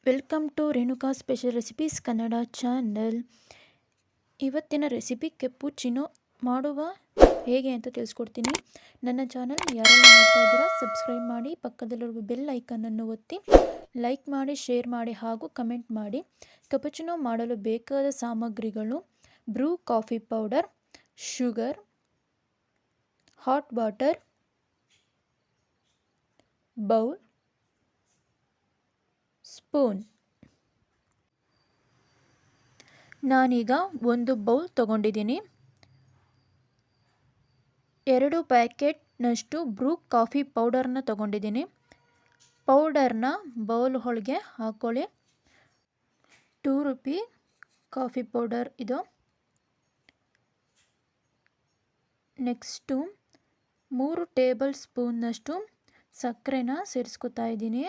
Welcome to Renuka special recipes Kannada channel. ಇವತ್ತಿನ recipe cappuccino ಮಾಡುವ ಹೇಗೆ ಅಂತ ತಿಳಿಸ್ಕೊಡ್ತೀನಿ. ನನ್ನ ಚಾನಲ್ ಯಾರೆಲ್ಲ ನೋಡ್ತಾ ಇದ್ದೀರಾ ಸಬ್ಸ್ಕ್ರೈಬ್ ಮಾಡಿ, ಪಕ್ಕದಲ್ಲಿರುವ ಬೆಲ್ ಐಕನನ್ನು ಒತ್ತಿ, ಲೈಕ್ ಮಾಡಿ, ಶೇರ್ ಮಾಡಿ ಹಾಗೂ ಕಮೆಂಟ್ ಮಾಡಿ. ಕೆಪ್ಪುಚಿನೋ ಮಾಡಲು ಬೇಕಾದ ಸಾಮಗ್ರಿಗಳು: Bru coffee powder, sugar, hot water, bowl, spoon. ನಾನೀಗ ಒಂದು ಬೌಲ್ ತಗೊಂಡಿದ್ದೀನಿ. 2 ಪ್ಯಾಕೆಟ್ನಷ್ಟು ಬ್ರೂ ಕಾಫಿ ಪೌಡರ್ನ ತಗೊಂಡಿದ್ದೀನಿ. ಪೌಡರ್ನ ಬೌಲ್ ಒಳಗೆ ಹಾಕ್ಕೊಳ್ಳಿ. 2 ರೂಪಿ ಕಾಫಿ ಪೌಡರ್ ಇದು. ನೆಕ್ಸ್ಟು 3 ಟೇಬಲ್ ಸ್ಪೂನ್ನಷ್ಟು ಸಕ್ಕರೆನ ಸೇರಿಸ್ಕೊತಾ ಇದ್ದೀನಿ.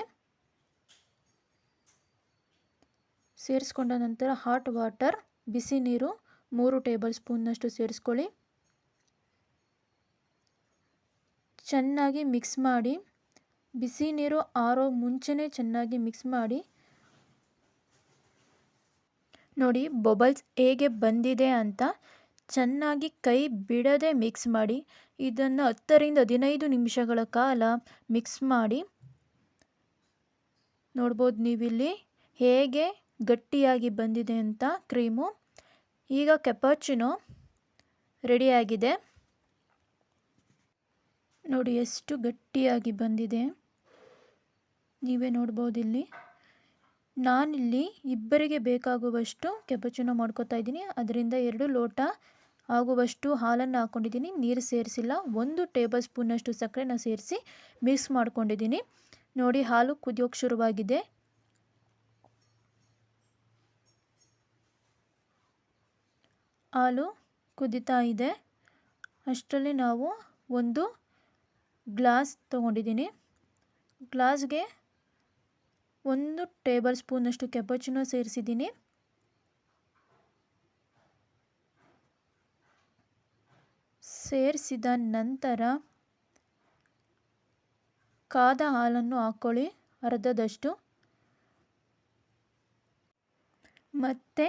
ಸೇರಿಸ್ಕೊಂಡ ನಂತರ ಹಾಟ್ ವಾಟರ್, ಬಿಸಿ ನೀರು 3 ಟೇಬಲ್ ಸ್ಪೂನ್ನಷ್ಟು ಸೇರಿಸ್ಕೊಳ್ಳಿ. ಚೆನ್ನಾಗಿ ಮಿಕ್ಸ್ ಮಾಡಿ. ಬಿಸಿ ನೀರು ಆರೋ ಮುಂಚೆನೇ ಚೆನ್ನಾಗಿ ಮಿಕ್ಸ್ ಮಾಡಿ. ನೋಡಿ ಬಬಲ್ಸ್ ಹೇಗೆ ಬಂದಿದೆ ಅಂತ. ಚೆನ್ನಾಗಿ ಕೈ ಬಿಡದೆ ಮಿಕ್ಸ್ ಮಾಡಿ. ಇದನ್ನು 10 ರಿಂದ 15 ನಿಮಿಷಗಳ ಕಾಲ ಮಿಕ್ಸ್ ಮಾಡಿ. ನೋಡ್ಬೋದು ನೀವಿಲ್ಲಿ ಹೇಗೆ ಗಟ್ಟಿಯಾಗಿ ಬಂದಿದೆ ಅಂತ ಕ್ರೀಮು. ಈಗ ಕೆಪ್ಪುಚಿನೋ ರೆಡಿಯಾಗಿದೆ. ನೋಡಿ ಎಷ್ಟು ಗಟ್ಟಿಯಾಗಿ ಬಂದಿದೆ, ನೀವೇ ನೋಡ್ಬೋದು ಇಲ್ಲಿ. ನಾನಿಲ್ಲಿ ಇಬ್ಬರಿಗೆ ಬೇಕಾಗುವಷ್ಟು ಕೆಪ್ಪುಚಿನೋ ಮಾಡ್ಕೊತಾ ಇದ್ದೀನಿ. ಅದರಿಂದ 2 ಲೋಟ ಆಗುವಷ್ಟು ಹಾಲನ್ನು ಹಾಕ್ಕೊಂಡಿದ್ದೀನಿ. ನೀರು ಸೇರಿಸಿಲ್ಲ. 1 ಟೇಬಲ್ ಸ್ಪೂನ್ನಷ್ಟು ಸಕ್ಕರೆನ ಸೇರಿಸಿ ಮಿಕ್ಸ್ ಮಾಡ್ಕೊಂಡಿದ್ದೀನಿ. ನೋಡಿ ಹಾಲು ಕುದಿಯೋಕ್ಕೆ ಶುರುವಾಗಿದೆ. ಹಾಲು ಕುದೀತಾ ಇದೆ. ಅಷ್ಟರಲ್ಲಿ ನಾವು ಒಂದು ಗ್ಲಾಸ್ ತೊಗೊಂಡಿದ್ದೀನಿ. ಗ್ಲಾಸ್ಗೆ 1 ಟೇಬಲ್ ಸ್ಪೂನ್ನಷ್ಟು ಕೆಪ್ಪುಚಿನೋ ಸೇರಿಸಿದ್ದೀನಿ. ಸೇರಿಸಿದ ನಂತರ ಕಾದ ಹಾಲನ್ನು ಹಾಕ್ಕೊಳ್ಳಿ, ಅರ್ಧದಷ್ಟು. ಮತ್ತು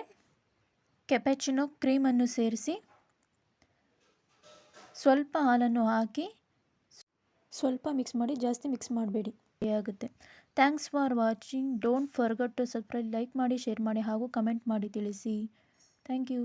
ಕೆಪ್ಪುಚಿನೋ ಕ್ರೀಮನ್ನು ಸೇರಿಸಿ ಸ್ವಲ್ಪ ಹಾಲನ್ನು ಹಾಕಿ ಸ್ವಲ್ಪ ಮಿಕ್ಸ್ ಮಾಡಿ. ಜಾಸ್ತಿ ಮಿಕ್ಸ್ ಮಾಡಬೇಡಿ, ಆಗುತ್ತೆ. Thanks for watching. Don't forget to subscribe. Like ಮಾಡಿ, ಶೇರ್ ಮಾಡಿ ಹಾಗೂ ಕಮೆಂಟ್ ಮಾಡಿ ತಿಳಿಸಿ. Thank you.